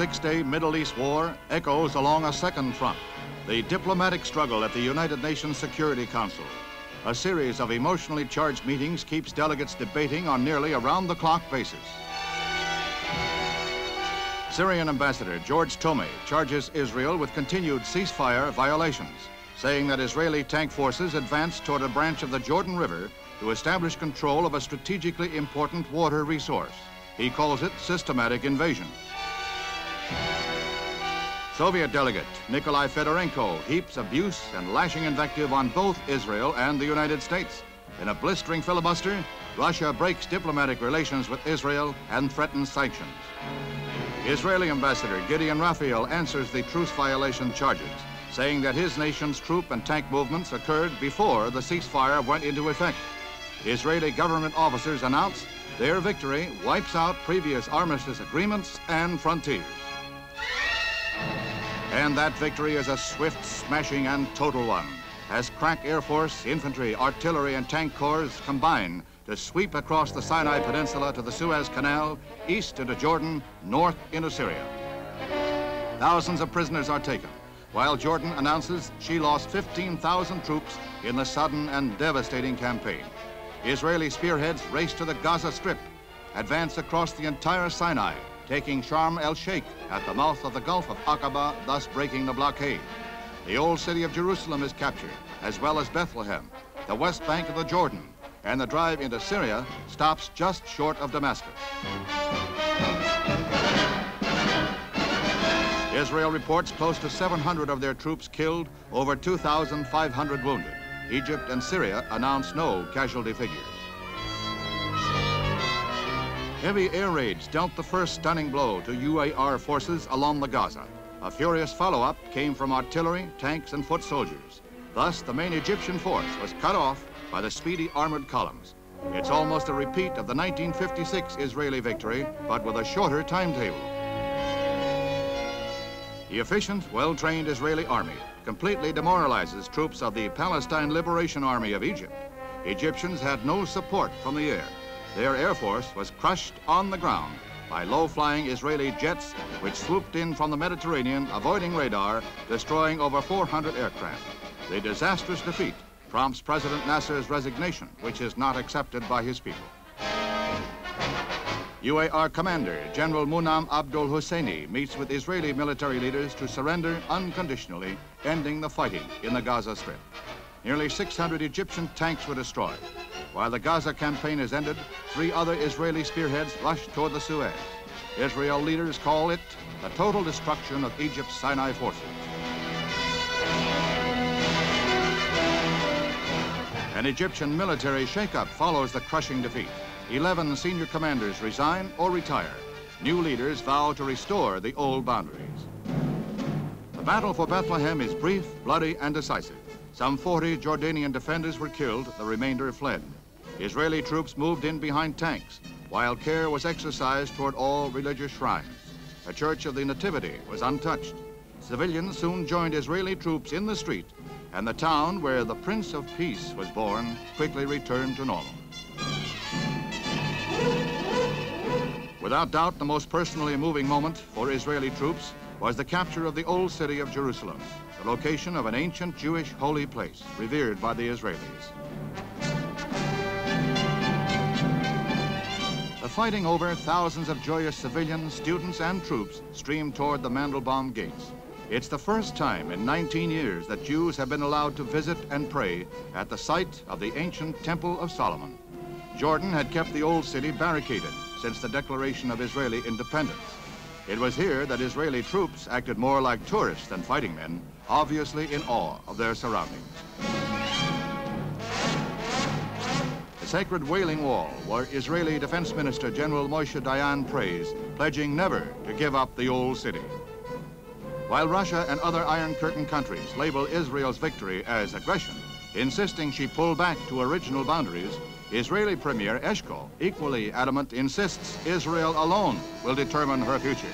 6-day Middle East war echoes along a second front, the diplomatic struggle at the United Nations Security Council. A series of emotionally charged meetings keeps delegates debating on nearly around-the-clock basis. Syrian Ambassador George Tomei charges Israel with continued ceasefire violations, saying that Israeli tank forces advanced toward a branch of the Jordan River to establish control of a strategically important water resource. He calls it systematic invasion. Soviet delegate Nikolai Fedorenko heaps abuse and lashing invective on both Israel and the United States. In a blistering filibuster, Russia breaks diplomatic relations with Israel and threatens sanctions. Israeli Ambassador Gideon Raphael answers the truce violation charges, saying that his nation's troop and tank movements occurred before the ceasefire went into effect. Israeli government officers announced their victory wipes out previous armistice agreements and frontiers. And that victory is a swift, smashing, and total one, as crack Air Force, infantry, artillery, and tank corps combine to sweep across the Sinai Peninsula to the Suez Canal, east into Jordan, north into Syria. Thousands of prisoners are taken, while Jordan announces she lost 15,000 troops in the sudden and devastating campaign. Israeli spearheads race to the Gaza Strip, advance across the entire Sinai, taking Sharm el-Sheikh at the mouth of the Gulf of Aqaba, thus breaking the blockade. The old city of Jerusalem is captured, as well as Bethlehem, the west bank of the Jordan, and the drive into Syria stops just short of Damascus. Israel reports close to 700 of their troops killed, over 2,500 wounded. Egypt and Syria announce no casualty figures. Heavy air raids dealt the first stunning blow to UAR forces along the Gaza. A furious follow-up came from artillery, tanks, and foot soldiers. Thus, the main Egyptian force was cut off by the speedy armored columns. It's almost a repeat of the 1956 Israeli victory, but with a shorter timetable. The efficient, well-trained Israeli army completely demoralizes troops of the Palestine Liberation Army of Egypt. Egyptians had no support from the air. Their air force was crushed on the ground by low-flying Israeli jets which swooped in from the Mediterranean, avoiding radar, destroying over 400 aircraft. The disastrous defeat prompts President Nasser's resignation, which is not accepted by his people. U.A.R. Commander General Abdul Hussein meets with Israeli military leaders to surrender unconditionally, ending the fighting in the Gaza Strip. Nearly 600 Egyptian tanks were destroyed. While the Gaza campaign is ended, 3 other Israeli spearheads rush toward the Suez. Israel leaders call it the total destruction of Egypt's Sinai forces. An Egyptian military shakeup follows the crushing defeat. 11 senior commanders resign or retire. New leaders vow to restore the old boundaries. The battle for Bethlehem is brief, bloody, and decisive. Some 40 Jordanian defenders were killed, the remainder fled. Israeli troops moved in behind tanks, while care was exercised toward all religious shrines. A church of the Nativity was untouched. Civilians soon joined Israeli troops in the street, and the town where the Prince of Peace was born quickly returned to normal. Without doubt, the most personally moving moment for Israeli troops was the capture of the old city of Jerusalem, the location of an ancient Jewish holy place revered by the Israelis. The fighting over, thousands of joyous civilians, students, and troops streamed toward the Mandelbaum gates. It's the first time in 19 years that Jews have been allowed to visit and pray at the site of the ancient Temple of Solomon. Jordan had kept the old city barricaded since the declaration of Israeli independence. It was here that Israeli troops acted more like tourists than fighting men, obviously in awe of their surroundings. The sacred Wailing Wall, where Israeli Defense Minister General Moshe Dayan prays, pledging never to give up the old city. While Russia and other Iron Curtain countries label Israel's victory as aggression, insisting she pull back to original boundaries, Israeli Premiere Eskhol, equally adamant, insists Israel alone will determine her future.